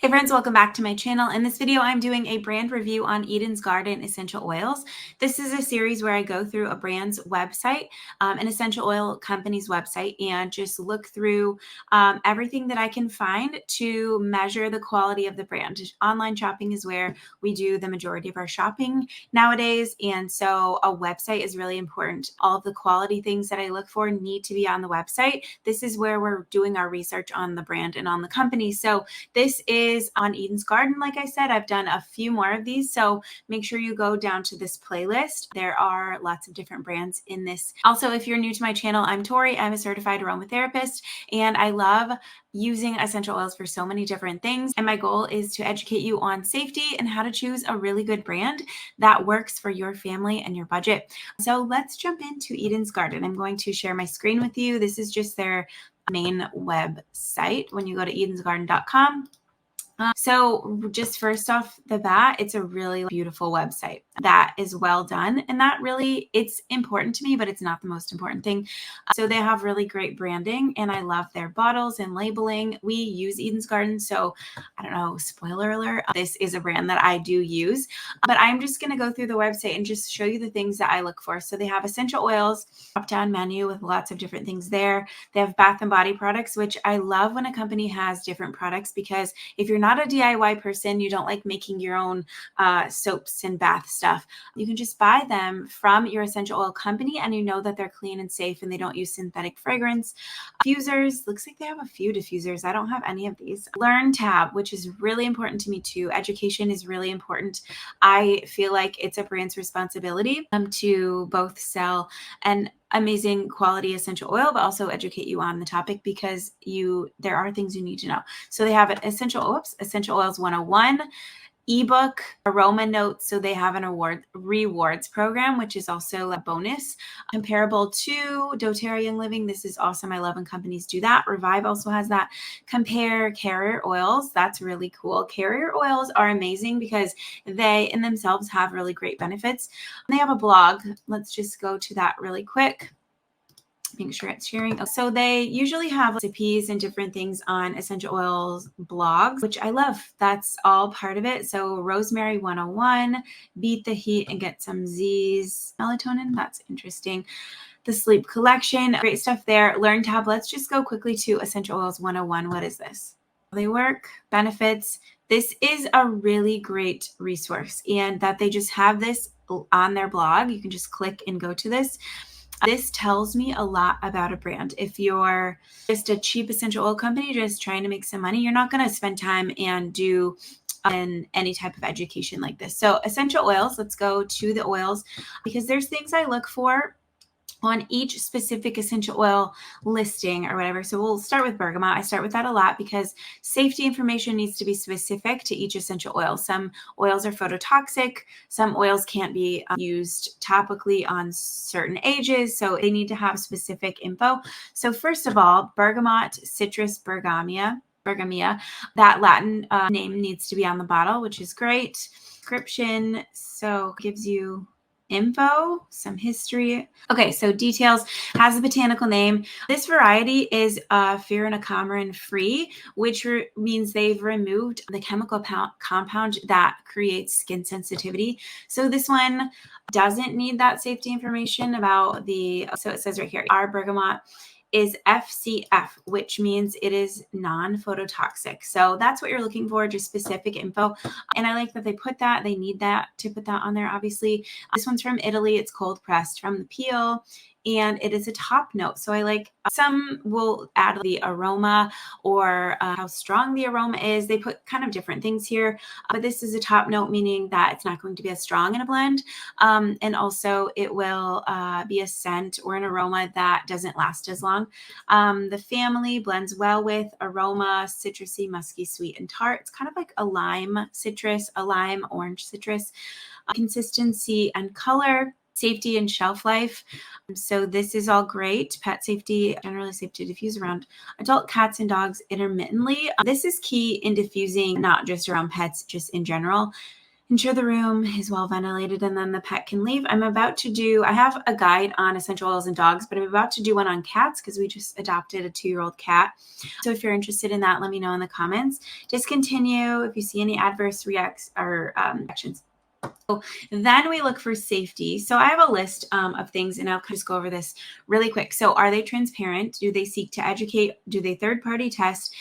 Hey friends, welcome back to my channel. In this video, I'm doing a brand review on Eden's Garden essential oils. This is a series where I go through a brand's website, an essential oil company's website, and just look through everything that I can find to measure the quality of the brand. Online shopping is where we do the majority of our shopping nowadays, and so a website is really important. All of the quality things that I look for need to be on the website. This is where we're doing our research on the brand and on the company. So this is on Eden's Garden. Like I said, I've done a few more of these, so make sure you go down to this playlist. There are lots of different brands in this. Also, if you're new to my channel, I'm Tori. I'm a certified aromatherapist, and I love using essential oils for so many different things. And my goal is to educate you on safety and how to choose a really good brand that works for your family and your budget. So let's jump into Eden's Garden. I'm going to share my screen with you. This is just their main website when you go to edensgarden.com. So just first off the bat, it's a really beautiful website that is well done. And that really, it's important to me, but it's not the most important thing. So they have really great branding and I love their bottles and labeling. We use Eden's Garden. So I don't know, spoiler alert, this is a brand that I do use, but I'm just going to go through the website and just show you the things that I look for. So they have essential oils, drop-down menu with lots of different things there. They have bath and body products, which I love when a company has different products, because if you're not a DIY person, you don't like making your own soaps and bath stuff, you can just buy them from your essential oil company and you know that they're clean and safe and they don't use synthetic fragrance. Diffusers, looks like they have a few diffusers. I don't have any of these. Learn tab, which is really important to me too. Education is really important. I feel like it's a brand's responsibility to both sell an amazing quality essential oil, but also educate you on the topic, because there are things you need to know. So they have an Essential Oils 101 ebook, aroma notes. So they have an rewards program, which is also a bonus comparable to doTERRA Young Living. This is awesome. I love when companies do that. Revive also has that. Compare carrier oils. That's really cool. Carrier oils are amazing because they in themselves have really great benefits. They have a blog. Let's just go to that really quick. Make sure it's sharing. So they usually have recipes and different things on essential oils blogs, which I love. That's all part of it. So Rosemary 101, beat the heat and get some Z's. Melatonin, that's interesting. The sleep collection, great stuff there. Learn tab. Let's just go quickly to Essential Oils 101. What is this? They work, benefits. This is a really great resource, and that they just have this on their blog. You can just click and go to this. This tells me a lot about a brand. If you're just a cheap essential oil company just trying to make some money, you're not going to spend time and do any type of education like this. So essential oils, let's go to the oils, because there's things I look for on each specific essential oil listing or whatever. So we'll start with bergamot. I start with that a lot because safety information needs to be specific to each essential oil. Some oils are phototoxic. Some oils can't be used topically on certain ages. So they need to have specific info. So first of all, bergamot, citrus bergamia, that Latin name needs to be on the bottle, which is great. Description, so gives you info, some history. Okay, so details, has a botanical name. This variety is furanocoumarin free, which means they've removed the chemical compound that creates skin sensitivity. So this one doesn't need that safety information about so it says right here, our bergamot is FCF, which means it is non-phototoxic. So that's what you're looking for, just specific info. And I like that they put that, they need that to put that on there, obviously. This one's from Italy. It's cold pressed from the peel, and it is a top note. So I like, some will add the aroma or how strong the aroma is. They put kind of different things here, but this is a top note, meaning that it's not going to be as strong in a blend. And also it will be a scent or an aroma that doesn't last as long. The family blends well with aroma, citrusy, musky, sweet, and tart. It's kind of like a lime citrus, a lime orange citrus. Consistency and color, safety and shelf life. So this is all great. Pet safety, generally safe to diffuse around adult cats and dogs intermittently. This is key in diffusing, not just around pets, just in general. ensure the room is well ventilated, and then the pet can leave. I have a guide on essential oils and dogs, but I'm about to do one on cats because we just adopted a 2-year-old cat. So if you're interested in that, let me know in the comments. Discontinue if you see any adverse reactions. So then we look for safety. So I have a list of things, and I'll just go over this really quick. So are they transparent? Do they seek to educate? Do they third-party test?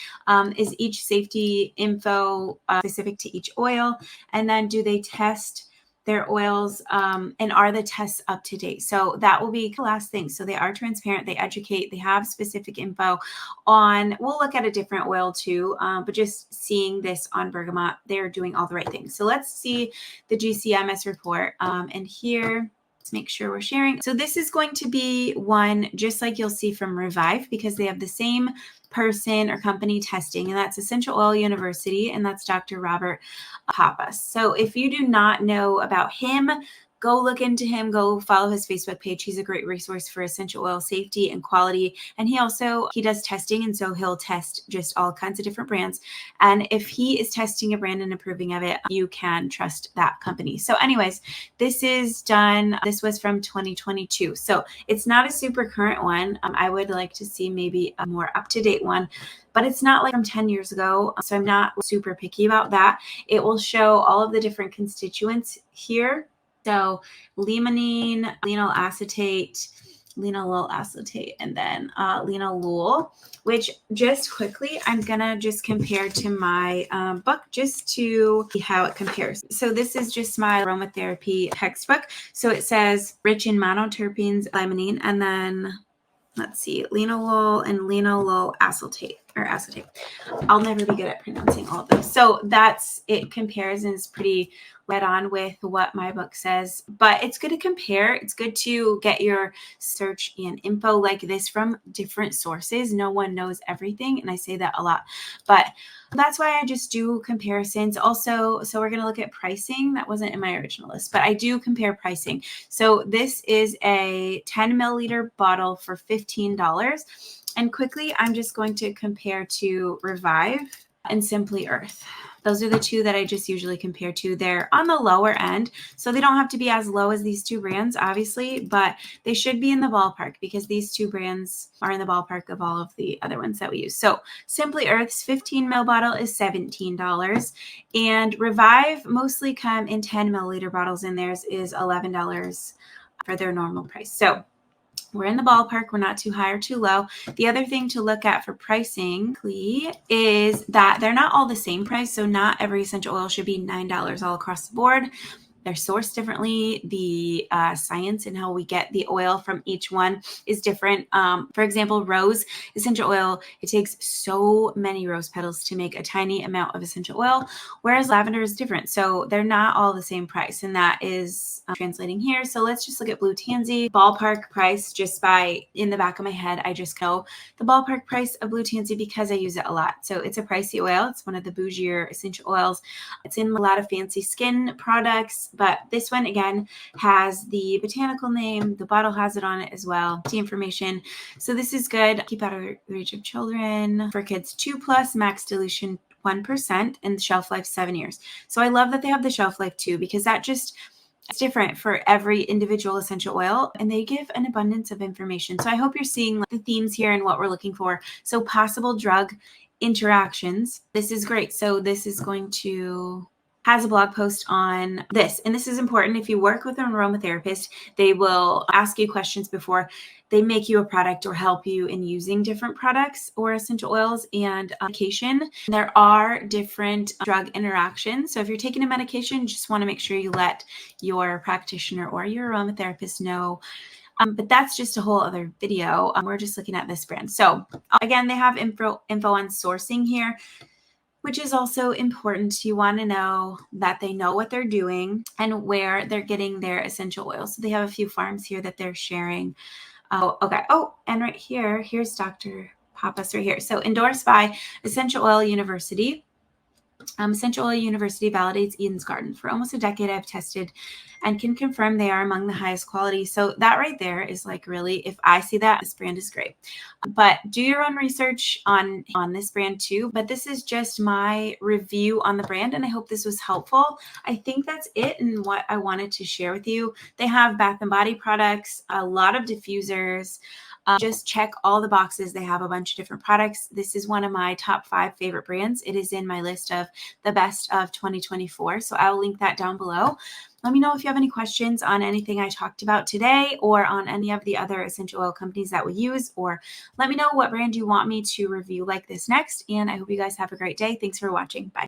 Is each safety info specific to each oil? And then do they test their oils, and are the tests up to date? So that will be the last thing. So they are transparent, they educate, they have specific info on, we'll look at a different oil too, but just seeing this on bergamot, they're doing all the right things. So let's see the GCMS report. And here, let's make sure we're sharing. So this is going to be one just like you'll see from Revive, because they have the same person or company testing, and that's Essential Oil University, and that's Dr. Robert Pappas. So if you do not know about him, go look into him, go follow his Facebook page. He's a great resource for essential oil safety and quality. And he does testing, and so he'll test just all kinds of different brands. And if he is testing a brand and approving of it, you can trust that company. So anyways, this is done. This was from 2022. So it's not a super current one. I would like to see maybe a more up-to-date one, but it's not like from 10 years ago. So I'm not super picky about that. It will show all of the different constituents here. So limonene, linol acetate, and then linalool, which just quickly, I'm going to just compare to my book just to see how it compares. So this is just my aromatherapy textbook. So it says rich in monoterpenes, limonene, and then let's see, linalool and linalool acetate. I'll never be good at pronouncing all of those. So that's it. Compares and is pretty right on with what my book says, but it's good to compare. It's good to get your search and info like this from different sources. No one knows everything, and I say that a lot, but that's why I just do comparisons. Also, so we're going to look at pricing. That wasn't in my original list, but I do compare pricing. So this is a 10 milliliter bottle for $15. And quickly, I'm just going to compare to Revive and Simply Earth. Those are the two that I just usually compare to. They're on the lower end, so they don't have to be as low as these two brands, obviously, but they should be in the ballpark because these two brands are in the ballpark of all of the other ones that we use. So Simply Earth's 15 ml bottle is $17, and Revive mostly come in 10 milliliter bottles, and theirs is $11 for their normal price. So we're in the ballpark. We're not too high or too low. The other thing to look at for pricing is that they're not all the same price. So not every essential oil should be $9 all across the board. They're sourced differently. The science and how we get the oil from each one is different. For example, rose essential oil, it takes so many rose petals to make a tiny amount of essential oil, whereas lavender is different. So they're not all the same price, and that is translating here. So let's just look at blue tansy ballpark price. Just by in the back of my head, I just know the ballpark price of blue tansy because I use it a lot. So it's a pricey oil. It's one of the bougier essential oils. It's in a lot of fancy skin products. But this one, again, has the botanical name. The bottle has it on it as well, the information. So this is good. Keep out of the reach of children. For kids 2+, max dilution 1%, and shelf life 7 years. So I love that they have the shelf life too, because that just it's different for every individual essential oil, and they give an abundance of information. So I hope you're seeing the themes here and what we're looking for. So possible drug interactions. This is great. So this is going to has a blog post on this. And this is important. If you work with an aromatherapist, they will ask you questions before they make you a product or help you in using different products or essential oils and medication. There are different drug interactions. So if you're taking a medication, just want to make sure you let your practitioner or your aromatherapist know. But that's just a whole other video. We're just looking at this brand. So again, they have info on sourcing here, which is also important. You want to know that they know what they're doing and where they're getting their essential oils. So they have a few farms here that they're sharing. Oh, okay. Oh, and right here, here's Dr. Pappas right here. So endorsed by Essential Oil University. Essential Oil University validates Eden's Garden. For almost a decade, I've tested and can confirm they are among the highest quality. So that right there is like, really, if I see that, this brand is great. But do your own research on this brand too. But this is just my review on the brand, and I hope this was helpful. I think that's it and what I wanted to share with you. They have bath and body products, a lot of diffusers. Just check all the boxes. They have a bunch of different products. This is one of my top 5 favorite brands. It is in my list of the best of 2024. So I will link that down below. Let me know if you have any questions on anything I talked about today or on any of the other essential oil companies that we use, or let me know what brand you want me to review like this next. And I hope you guys have a great day. Thanks for watching. Bye.